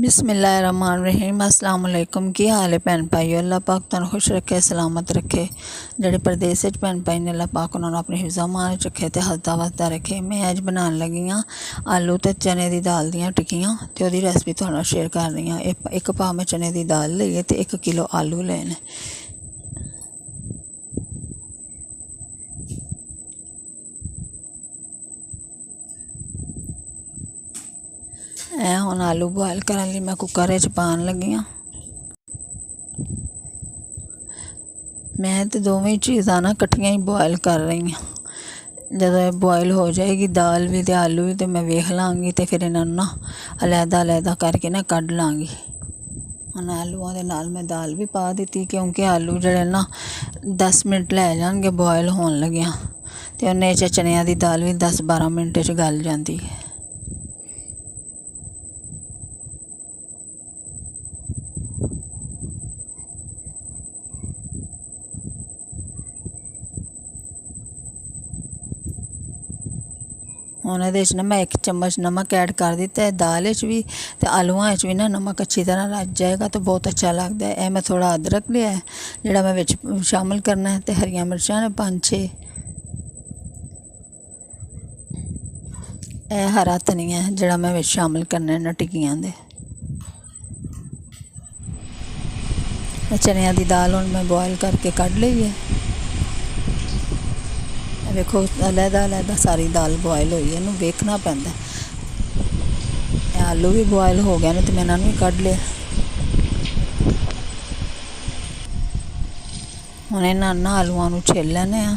बिस्मिल्लाहिर्रहमानिर्रहीम अस्सलाम वालेकुम। की हाल है भैन भाई? अल्लाह पाक तुहानू खुश रखे, सलामत रखे। जेह्ड़े परदेस च भैन भाई ने अल्लाह पाक उन्होंने अपनी हिफ्ज़ अमान च रखे ते हसदा वसदा रखे। मैं अज बनान लगी हाँ आलू ते चने दी दाल दियां टिक्कियां ते ओहदी रेसिपी तुहानू शेयर कर रही हाँ। एक भाव में चने दी दाल लईए ते 1 किलो आलू ले ने। हुण आलू बॉयल करने लई मैं कुकर च पान लगी हाँ। मैं तो दोवें चीज़ां ना कट्ठियां ही बॉयल कर रही हाँ। जदों बॉयल हो जाएगी दाल भी तो आलू भी, तो मैं वेख लाँगी तो फिर इन्हों ना अलहदा अलहदा करके ना कढ़ लाँगी। हुण आलूआं दे नाल मैं दाल भी पा दी, क्योंकि आलू जड़े ना 10 मिनट लै जाणगे बॉयल होन लगियां तो उन्ने च चनियां दी दाल भी 10-12 मिनट च गल जाती है। हुण इहदे च ना मैं 1 चम्मच नमक ऐड कर दिता है। दाल च भी तो आलूआं च भी ना नमक अच्छी तरह रच जाएगा तो बहुत अच्छा लगता है। मैं थोड़ा अदरक लिया है जिहड़ा मैं विच शामिल करना है, तो हरियां मिर्चां ने 5-6, हरा धनिया है जिहड़ा मैं विच शामिल करना इन्हां टिक्कियां दे। चनियां दी दाल हुण मैं बॉयल करके कढ़ लई है। देखो अलहदा अलहदा सारी दाल बॉयल हुई है, इनू वेखना पैंदा। आलू भी बॉयल हो गए ने तो मैं इन्हों भी कढ़ लिया। हुण इन्हां ना आलूआं नू छिल लैने आ।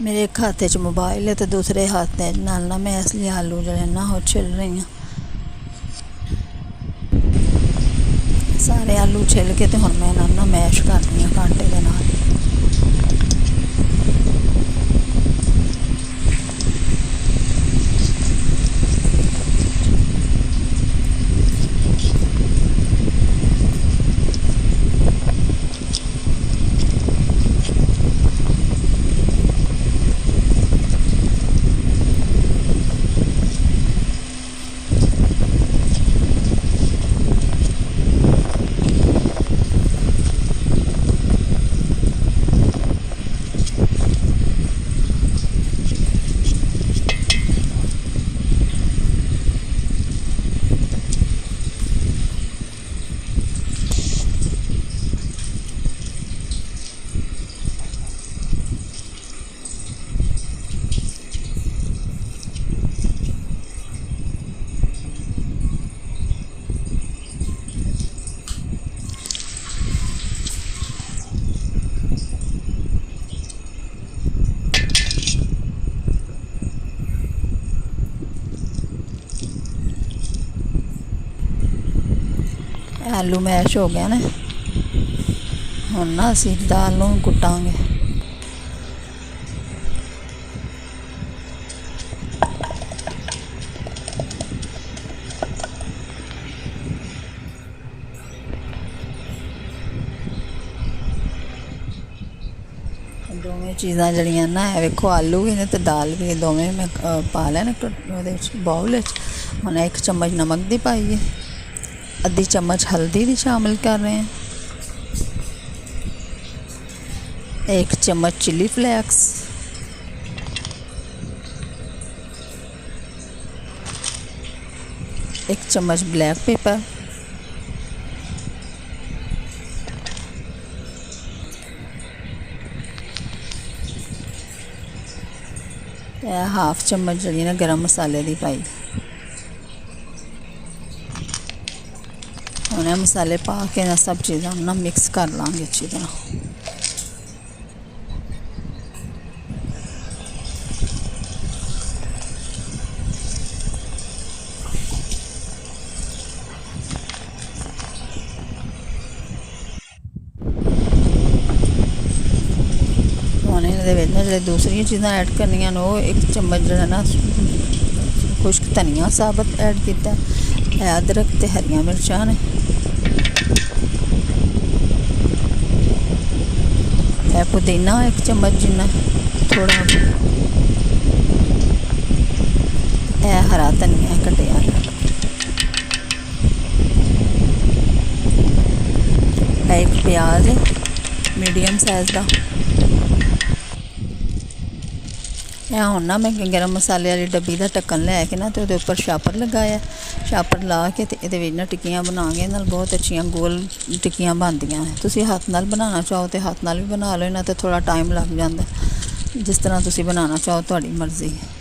मेरे एक हाथ च मोबाइल है तो दूसरे हाथ नाल ना मैं इसलिए आलू जड़े ना वो छिल रही हूँ। सारे आलू छिल के तो हुण मैं इन्हां ना मैश करनी है कांटे दे नाल। आलू मैश हो गया ने। हुण ना असीं दाल नूं कुटांगे। दोवें चीज़ां जड़ियां ना वेखो आलू भी ने ते दाल भी, दोवें मैं पा लैने ओहदे बाउल च। हुण 1 चम्मच नमक दी पाई है, आधी चम्मच हल्दी दी शामिल कर रहे हैं, 1 चम्मच चिली फ्लेक्स, 1 चम्मच ब्लैक पेपर, हाफ चम्मच जी ना गर्म मसाले दी पाई। हुण मसाले पा के ना सब चीज़ां ना मिक्स कर लाँगे अच्छी तरह। ਇਹਦੇ ਵਿੱਚ ਨਾ ਜਿਹੜੇ ਦੂਸਰੀਆਂ ਚੀਜ਼ਾਂ ਐਡ ਕਰਨੀਆਂ ਨੇ, ਉਹ 1 ਚਮਚ ਜਿਹੜਾ ਨਾ ਖੁਸ਼ਕ ਧਨੀਆ ਸਾਬਤ ਐਡ ਕੀਤਾ, ਇਹ ਅਦਰਕ ਤੇ ਹਰੀਆਂ ਮਿਰਚਾਂ ਨੇ, ਇਹ ਪੁਦੀਨਾ 1 ਚਮਚ ਜਿੰਨਾ ਥੋੜਾ, ਇਹ ਹਰਾ ਧਨੀਆ ਕੱਟਿਆ, एक प्याज है मीडियम साइज़ का। यह हूँ ना मैं गरम मसाले वाली डब्बी का ढक्कन लैके ना तो उपर छापर लगाया, छापर ला के तो ये ना टिक्कियाँ बना के नाल बहुत अच्छियाँ गोल टिक्कियाँ बनदियाँ हैं। तुसी हाथ नाल बनाना चाहो तो हाथ नाल भी बना लो, इन्हां ते थोड़ा टाइम लग जाता, जिस तरह तुसी बनाना चाहो तुहाडी मर्जी है।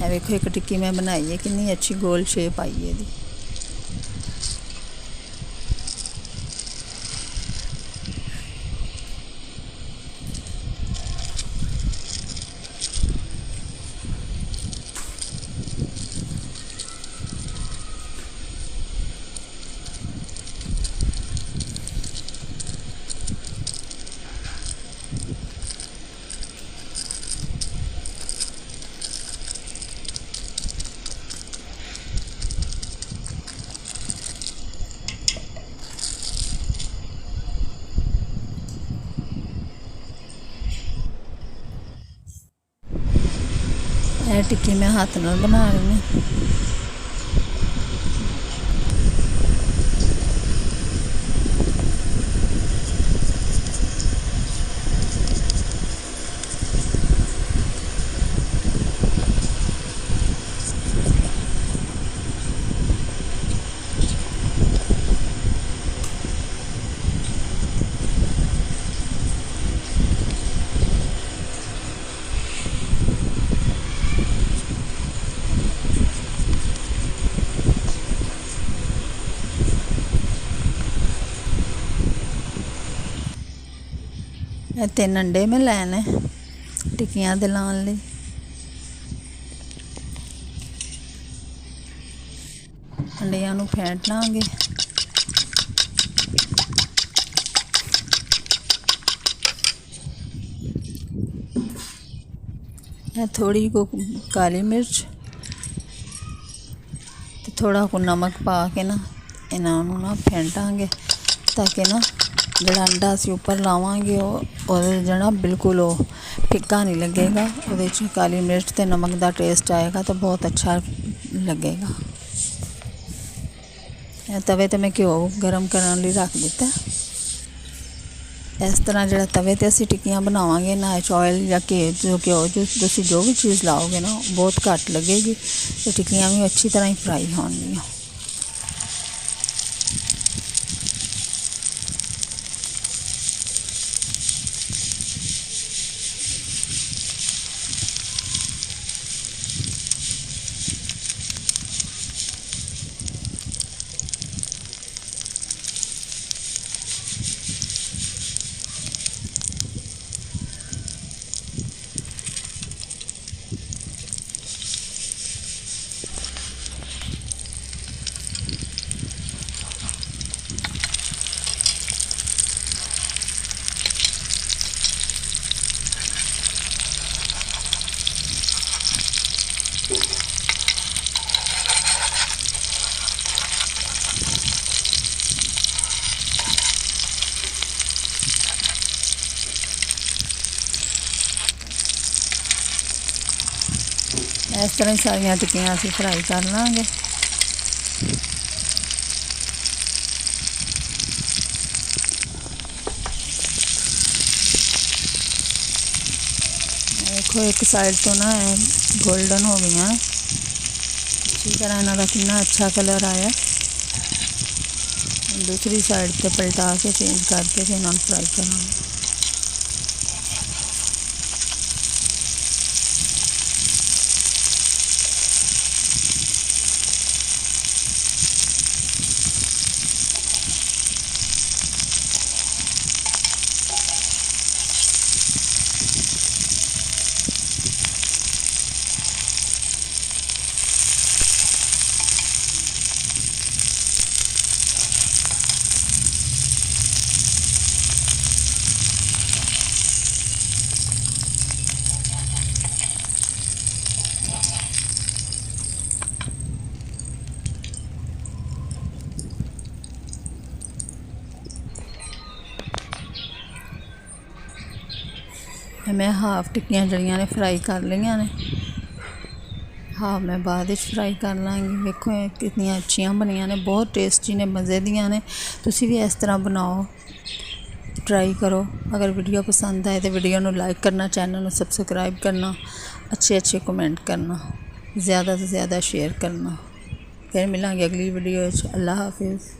वेखो एक टिक्की मैं बनाई है, कितनी अच्छी गोल शेप आई है। यह टिक्की मैं हाथ नाल बना रही हूँ। ਇਹ 3 अंडे मैं ਲੈਣੇ ਟਿੱਕੀਆਂ ਦੇ ਲਾਉਣ ਲਈ। अंडियां ਨੂੰ ਫੈਂਟ ਲਾਂਗੇ। ਇਹ ਥੋੜੀ ਕੋ ਕਾਲੀ ਮਿਰਚ ਤੇ ਥੋੜਾ ਕੋ ਨਮਕ ਪਾ ਕੇ ਨਾ ਇਹਨਾਂ ਨੂੰ ਨਾ ਫੈਂਟਾਂਗੇ, ਤਾਂ ਕਿ ਨਾ ਜਿਹੜਾ अंडा असीं उपर लावांगे वो बिल्कुल फिक्का नहीं लगेगा, वो काली मिर्च ते नमक का टेस्ट आएगा तो बहुत अच्छा लगेगा। तवे ते मैं घ्यो गर्म करने लिए रख दिता। इस तरह जो तवे ते असीं टिक्कियां बनावांगे ना, ऑयल या घ्यो जो भी चीज़ लाओगे ना बहुत घट लगेगी, तो टिक्कियां भी अच्छी तरह ही फ्राई होंगियां। इस तरह सारिया टिक्कियां असीं फ्राई कर लांगे। देखो एक साइड तो ना गोल्डन हो गई हैं, अच्छी तरह इन्हों का कितना अच्छा कलर आया। दूसरी साइड पे पलटा के चेंज करके फिर इन्होंने फ्राई करांगे। मैं हाफ टिक्कियां जड़ियां ने फ्राई कर लियां ने, हाफ मैं बाद फ्राई कर लाँगी। वेखो कितनियां अच्छियां बनियां ने, बहुत टेस्टी ने, मज़े दियां ने। तुसी भी इस तरह बनाओ, ट्राई करो। अगर वीडियो पसंद आए तो वीडियो नू लाइक करना, चैनल नू सबसक्राइब करना, अच्छे कमेंट करना, ज़्यादा तो ज़्यादा शेयर करना। फिर मिलांगे अगली वीडियो। अल्लाह हाफिज़।